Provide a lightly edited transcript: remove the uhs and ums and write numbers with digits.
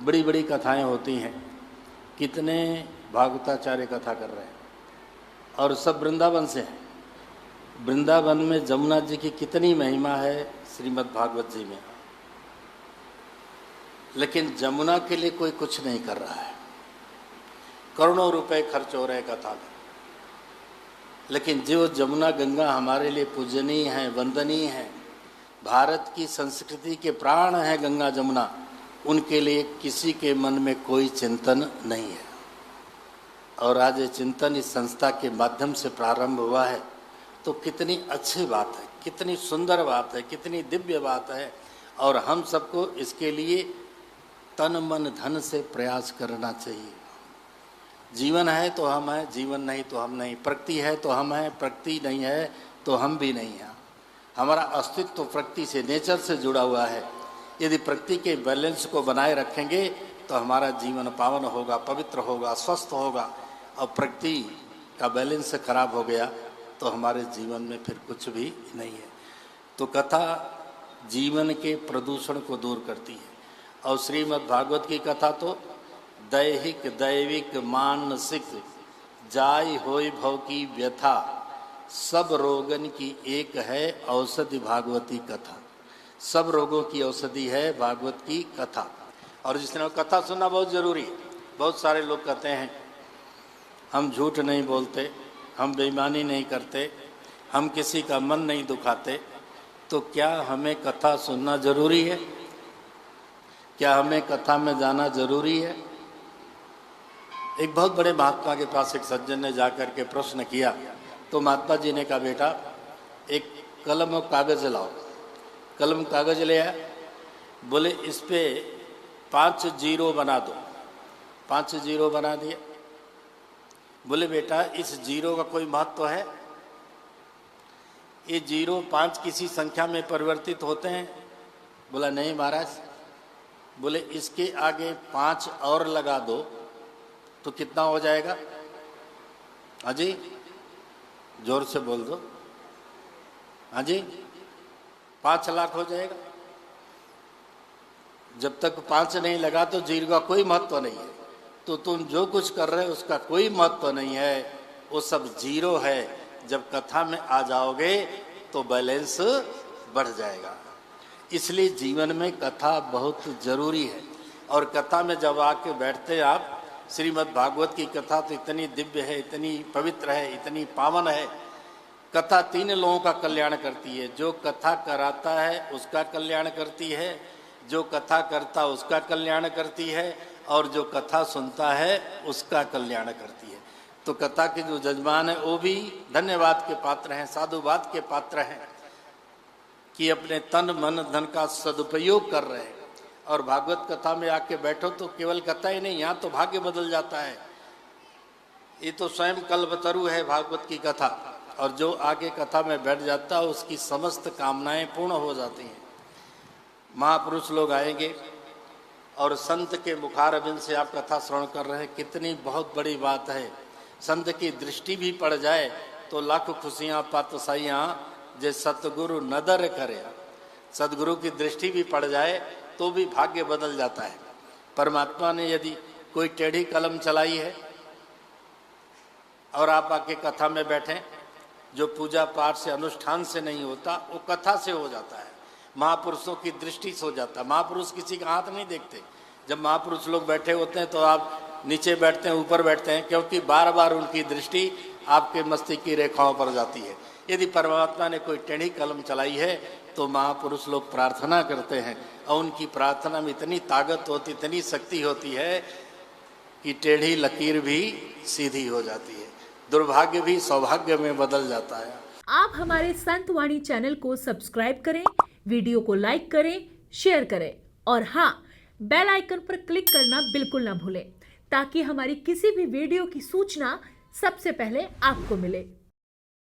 बड़ी बड़ी कथाएं होती हैं, कितने भागवताचार्य कथा कर रहे हैं और सब वृंदावन से हैं। वृंदावन में जमुना जी की कितनी महिमा है श्रीमद् भागवत जी में, लेकिन जमुना के लिए कोई कुछ नहीं कर रहा है। करोड़ों रुपए खर्च हो रहे कथा में, लेकिन जो जमुना गंगा हमारे लिए पूजनीय है, वंदनीय है, भारत की संस्कृति के प्राण है गंगा जमुना, उनके लिए किसी के मन में कोई चिंतन नहीं है। और आज ये चिंतन इस संस्था के माध्यम से प्रारंभ हुआ है, तो कितनी अच्छी बात है, कितनी सुंदर बात है, कितनी दिव्य बात है। और हम सबको इसके लिए तन मन धन से प्रयास करना चाहिए। जीवन है तो हम हैं, जीवन नहीं तो हम नहीं, प्रकृति है तो हम हैं, प्रकृति नहीं है तो हम भी नहीं हैं। हमारा अस्तित्व तो प्रकृति से, नेचर से जुड़ा हुआ है। यदि प्रकृति के बैलेंस को बनाए रखेंगे तो हमारा जीवन पावन होगा, पवित्र होगा, स्वस्थ होगा। और प्रकृति का बैलेंस खराब हो गया तो हमारे जीवन में फिर कुछ भी नहीं है। तो कथा जीवन के प्रदूषण को दूर करती है। और श्रीमद् भागवत की कथा तो दैहिक दैविक मानसिक जाय होय भव की व्यथा, सब रोगन की एक है औषधि भागवती कथा। सब रोगों की औषधि है भागवत की कथा। और जिसने कथा सुनना बहुत ज़रूरी है। बहुत सारे लोग कहते हैं हम झूठ नहीं बोलते, हम बेईमानी नहीं करते, हम किसी का मन नहीं दुखाते। तो क्या हमें कथा सुनना ज़रूरी है? क्या हमें कथा में जाना ज़रूरी है? एक बहुत बड़े महात्मा के पास एक सज्जन ने जाकर के प्रश्न किया, तो महात्मा जी ने कहा, बेटा एक कलम और कागज़ लाओ। कलम कागज़ ले आया, बोले इस पे 5 जीरो बना दो। 5 जीरो बना दिया। बोले बेटा इस जीरो का कोई महत्व है? ये जीरो 5 किसी संख्या में परिवर्तित होते हैं? बोला नहीं महाराज। बोले इसके आगे 5 और लगा दो तो कितना हो जाएगा? हाँ जी, जोर से बोल दो। हाँ जी, 5 लाख हो जाएगा। जब तक 5 नहीं लगा तो जीरो का कोई महत्व नहीं है। तो तुम जो कुछ कर रहे हो उसका कोई महत्व नहीं है, वो सब जीरो है। जब कथा में आ जाओगे तो बैलेंस बढ़ जाएगा। इसलिए जीवन में कथा बहुत जरूरी है। और कथा में जब आके बैठते आप, श्रीमद् भागवत की कथा तो इतनी दिव्य है, इतनी पवित्र है, इतनी पावन है। कथा 3 लोगों का कल्याण करती है। जो कथा कराता है उसका कल्याण करती है, जो कथा करता उसका कल्याण करती है, और जो कथा सुनता है उसका कल्याण करती है। तो कथा के जो जजमान है वो भी धन्यवाद के पात्र हैं, साधुवाद के पात्र हैं कि अपने तन मन धन का सदुपयोग कर रहे हैं। और भागवत कथा में आके बैठो तो केवल कथा ही नहीं, यहाँ तो भाग्य बदल जाता है। ये तो स्वयं कल्पतरु है भागवत की कथा। और जो आगे कथा में बैठ जाता है उसकी समस्त कामनाएं पूर्ण हो जाती हैं। महापुरुष लोग आएंगे और संत के मुखारबिंद से आप कथा श्रवण कर रहे हैं, कितनी बहुत बड़ी बात है। संत की दृष्टि भी पड़ जाए तो लाख खुशियाँ पात साइयाँ जे सतगुरु नदर करे। सदगुरु की दृष्टि भी पड़ जाए तो भी भाग्य बदल जाता है। परमात्मा ने यदि कोई टेढ़ी कलम चलाई है और आप आके कथा में बैठें, जो पूजा पाठ से अनुष्ठान से नहीं होता वो कथा से हो जाता है, महापुरुषों की दृष्टि से हो जाता है। महापुरुष किसी का हाथ नहीं देखते। जब महापुरुष लोग बैठे होते हैं तो आप नीचे बैठते हैं, ऊपर बैठते हैं, क्योंकि बार बार उनकी दृष्टि आपके मस्तिष्क की रेखाओं पर जाती है। यदि परमात्मा ने कोई टेढ़ी कलम चलाई है तो महापुरुष लोग प्रार्थना करते हैं, और उनकी प्रार्थना में इतनी ताकत होती, इतनी शक्ति होती है कि टेढ़ी लकीर भी सीधी हो जाती है, दुर्भाग्य भी सौभाग्य में बदल जाता है। आप हमारे संत वाणी चैनल को सब्सक्राइब करें, वीडियो को लाइक करें, शेयर करें, और हाँ, बेल आइकन पर क्लिक करना बिल्कुल ना भूलें, ताकि हमारी किसी भी वीडियो की सूचना सबसे पहले आपको मिले।